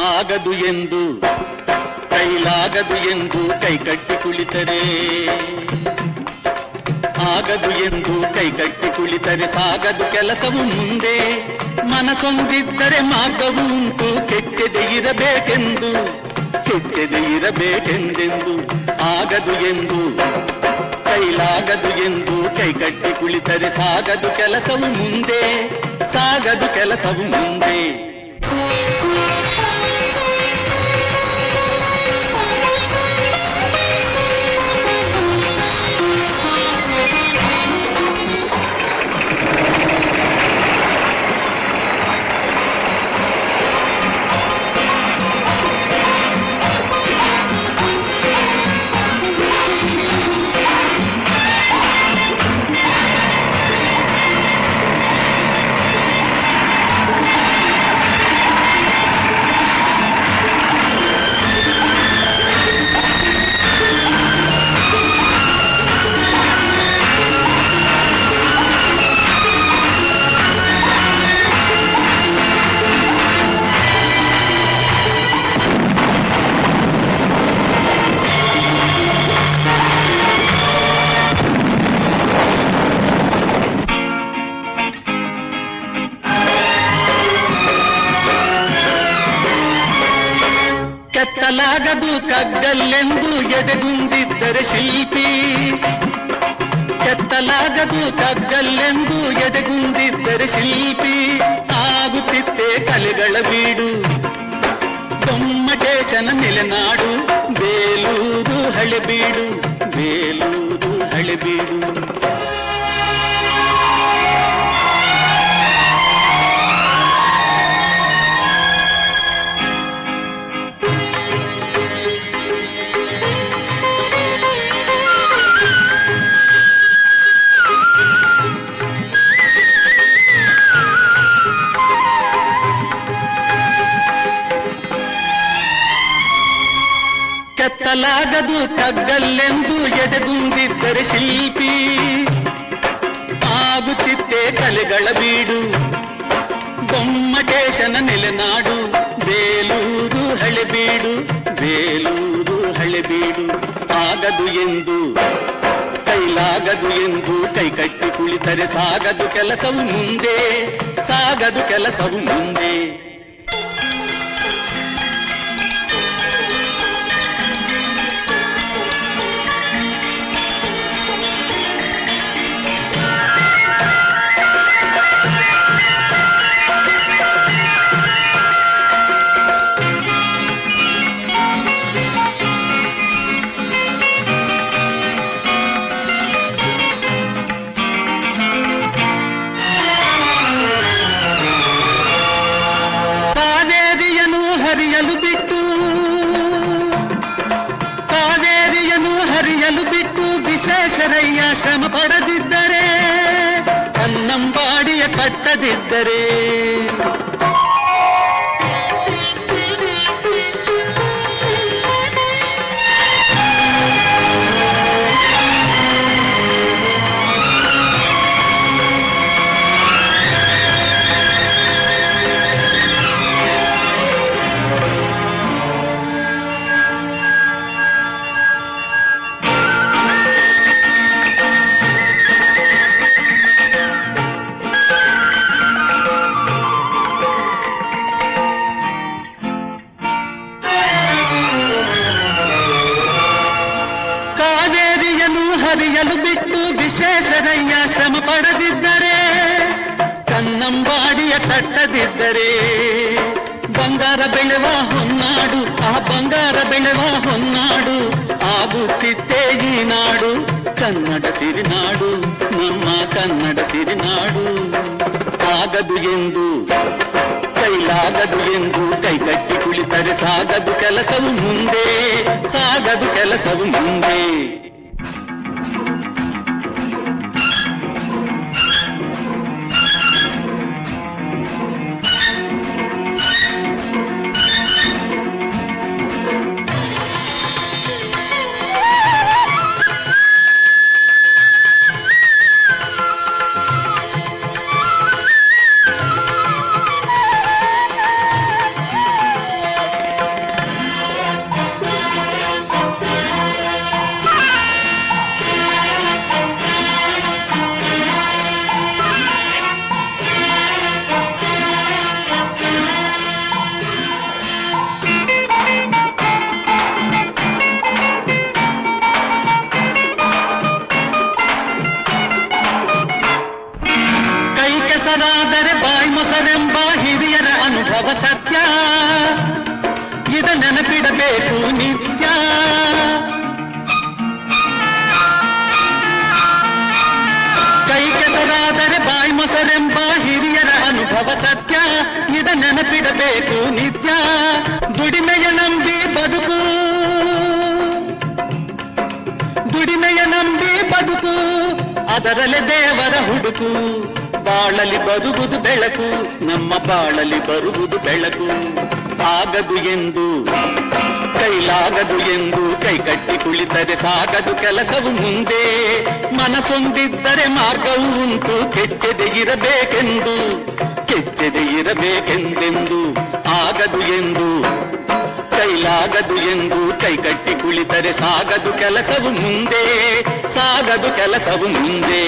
ಆಗದು ಎಂದು ಕೈಲಾಗದು ಎಂದು ಕೈಕಟ್ಟಿ ಕುಳಿತರೆ, ಆಗದು ಎಂದು ಕೈಕಟ್ಟಿ ಕುಳಿತರೆ ಸಾಗದು ಕೆಲಸವು ಮುಂದೆ. ಮನಸೊಂದಿದ್ದರೆ ಮಾರ್ಗವು ಉಂಟು, ಕೆಚ್ಚದೆ ಇರಬೇಕೆಂದು, ಕೆಚ್ಚದೆ ಇರಬೇಕೆಂದೆಂದು. ಆಗದು ಎಂದು ಕೈಲಾಗದು ಎಂದು ಕೈಕಟ್ಟಿ ಕುಳಿತರೆ ಸಾಗದು ಕೆಲಸವು ಮುಂದೆ, ಸಾಗದು ಕೆಲಸವು ಮುಂದೆ. ಕೆತ್ತಲಾಗದು ಕಗ್ಗಲ್ಲೆಂದು ಎದೆಗುಂದಿದ್ದರೆ ಶಿಲ್ಪಿ, ಕೆತ್ತಲಾಗದು ಕಗ್ಗಲ್ಲೆಂದು ಎದೆಗುಂದಿದ್ದರೆ ಶಿಲ್ಪಿ. ಆಗುತ್ತಿತ್ತೆ ಕಲೆಗಳ ಬೀಡು, ಗೊಮ್ಮಟೇಶನ ನೆಲೆನಾಡು, ಬೇಲೂರು ಹಳೆಬೀಡು, ಬೇಲೂರು ಹಳೆಬೀಡು. ಕೆತ್ತಲಾಗದು ಕಗ್ಗಲ್ಲೆಂದು ಎದೆಗುಂದಿದ್ದರೆ ಶಿಲ್ಪಿ. ಆಗುತ್ತಿತ್ತೆ ಕಲೆಗಳ ಬೀಡು, ಗೊಮ್ಮಟೇಶನ ನೆಲೆನಾಡು, ಬೇಲೂರು ಹಳೆಬೀಡು, ಬೇಲೂರು ಹಳೆಬೀಡು. ಆಗದು ಎಂದು ಕೈಲಾಗದು ಎಂದು ಕೈಕಟ್ಟಿ ಕುಳಿತರೆ ಸಾಗದು ಕೆಲಸವು ಮುಂದೆ, ಸಾಗದು ಕೆಲಸವು ಮುಂದೆ. ಹರಿಯಲು ಬಿಟ್ಟು ಕಾವೇರಿಯನ್ನು ಹರಿಯಲು ಬಿಟ್ಟು ವಿಶ್ವೇಶ್ವರಯ್ಯ ಶ್ರಮ ಪಡದಿದ್ದರೆ, ಕನ್ನಂಬಾಡಿಯ ಕಟ್ಟದಿದ್ದರೆ, ಹರಿಯಲು ಬಿಟ್ಟು ವಿಶ್ವೇಶ್ವರಯ್ಯ ಶ್ರಮ ಪಡದಿದ್ದರೆ, ಕನ್ನಂಬಾಡಿಯ ಕಟ್ಟದಿದ್ದರೆ, ಬಂಗಾರ ಬೆಳೆವ ಹೊನ್ನಾಡು, ಆ ಬಂಗಾರ ಬೆಳೆವ ಹೊನ್ನಾಡು ಆಗುತ್ತಿತ್ತೇ ಈ ನಾಡು, ಕನ್ನಡ ಸಿರಿನಾಡು, ನಮ್ಮ ಕನ್ನಡ ಸಿರಿನಾಡು. ಆಗದು ಎಂದು ಕೈಲಾಗದು ಎಂದು ಕೈಕಟ್ಟಿ ಕುಳಿತರೆ ಸಾಗದು ಕೆಲಸವು ಮುಂದೆ, ಸಾಗದು ಕೆಲಸವು ಮುಂದೆ. ನೆನಪಿಡಬೇಕು ನಿತ್ಯ. ಕೈ ಕೆಸರಾದರೆ ಬಾಯಿ ಮೊಸರೆಂಬ ಹಿರಿಯರ ಅನುಭವ ಸತ್ಯ, ಇದ ನೆನಪಿಡಬೇಕು ನಿತ್ಯ. ದುಡಿಮೆಯ ನಂಬಿ ಬದುಕು, ದುಡಿಮೆಯ ನಂಬಿ ಬದುಕು, ಅದರಲ್ಲೇ ದೇವರ ಹುಡುಕು. ಬಾಳಲಿ ಬರುವುದು ಬೆಳಕು, ನಮ್ಮ ಬಾಳಲಿ ಬರುವುದು ಬೆಳಕು. ಆಗದು ಎಂದು ಕೈಲಾಗದು ಎಂದು ಕೈಕಟ್ಟಿ ಕುಳಿತರೆ ಸಾಗದು ಕೆಲಸವು ಮುಂದೆ. ಮನಸೊಂದಿದ್ದರೆ ಮಾರ್ಗವೂ ಉಂಟು, ಕೆಚ್ಚದೆ ಇರಬೇಕೆಂದು, ಕೆಚ್ಚದೆ ಇರಬೇಕೆಂದೆಂದು. ಆಗದು ಎಂದು ಕೈಲಾಗದು ಎಂದು ಕೈಕಟ್ಟಿ ಕುಳಿತರೆ ಸಾಗದು ಕೆಲಸವು ಮುಂದೆ, ಸಾಗದು ಕೆಲಸವು ಮುಂದೆ.